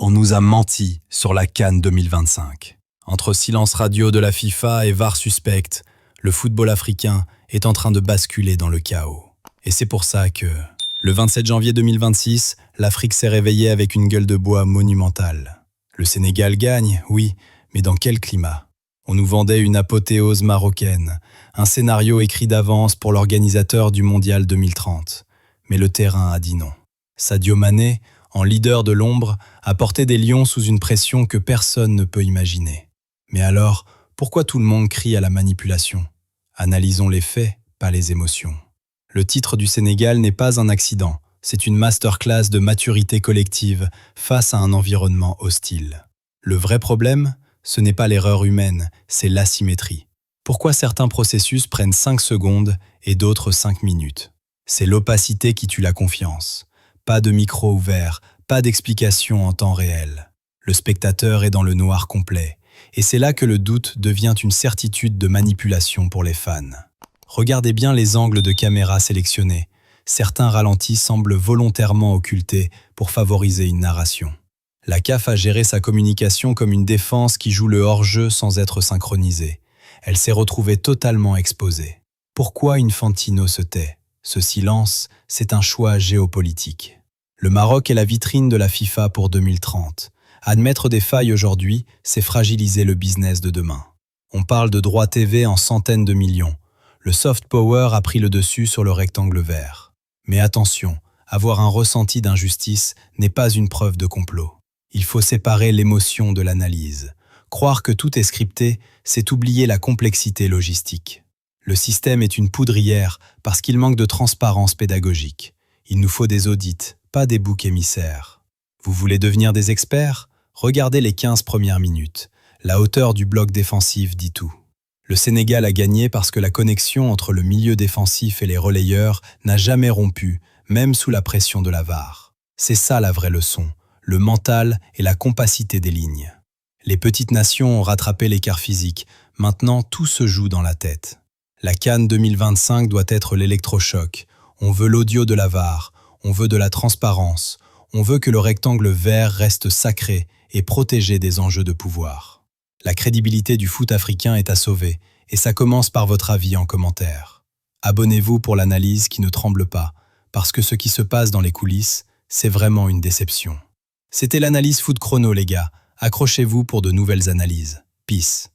On nous a menti sur la CAN 2025. Entre silence radio de la FIFA et VAR suspecte, le football africain est en train de basculer dans le chaos. Et c'est pour ça que, le 27 janvier 2026, l'Afrique s'est réveillée avec une gueule de bois monumentale. Le Sénégal gagne, oui, mais dans quel climat? On nous vendait une apothéose marocaine, un scénario écrit d'avance pour l'organisateur du Mondial 2030. Mais le terrain a dit non. Sadio Mané, en leader de l'ombre, a porté des lions sous une pression que personne ne peut imaginer. Mais alors, pourquoi tout le monde crie à la manipulation? Analysons les faits, pas les émotions. Le titre du Sénégal n'est pas un accident, c'est une masterclass de maturité collective face à un environnement hostile. Le vrai problème, ce n'est pas l'erreur humaine, c'est l'asymétrie. Pourquoi certains processus prennent 5 secondes et d'autres 5 minutes? C'est l'opacité qui tue la confiance. Pas de micro ouvert, pas d'explication en temps réel. Le spectateur est dans le noir complet. Et c'est là que le doute devient une certitude de manipulation pour les fans. Regardez bien les angles de caméra sélectionnés. Certains ralentis semblent volontairement occultés pour favoriser une narration. La CAF a géré sa communication comme une défense qui joue le hors-jeu sans être synchronisée. Elle s'est retrouvée totalement exposée. Pourquoi Infantino se tait? Ce silence, c'est un choix géopolitique. Le Maroc est la vitrine de la FIFA pour 2030. Admettre des failles aujourd'hui, c'est fragiliser le business de demain. On parle de droits TV en centaines de millions. Le soft power a pris le dessus sur le rectangle vert. Mais attention, avoir un ressenti d'injustice n'est pas une preuve de complot. Il faut séparer l'émotion de l'analyse. Croire que tout est scripté, c'est oublier la complexité logistique. Le système est une poudrière parce qu'il manque de transparence pédagogique. Il nous faut des audits, pas des boucs émissaires. Vous voulez devenir des experts? Regardez les 15 premières minutes. La hauteur du bloc défensif dit tout. Le Sénégal a gagné parce que la connexion entre le milieu défensif et les relayeurs n'a jamais rompu, même sous la pression de la VAR. C'est ça la vraie leçon, le mental et la compacité des lignes. Les petites nations ont rattrapé l'écart physique. Maintenant, tout se joue dans la tête. La CAN 2025 doit être l'électrochoc. On veut l'audio de la VAR, on veut de la transparence, on veut que le rectangle vert reste sacré et protégé des enjeux de pouvoir. La crédibilité du foot africain est à sauver, et ça commence par votre avis en commentaire. Abonnez-vous pour l'analyse qui ne tremble pas, parce que ce qui se passe dans les coulisses, c'est vraiment une déception. C'était l'analyse Foot Chrono, les gars. Accrochez-vous pour de nouvelles analyses. Peace.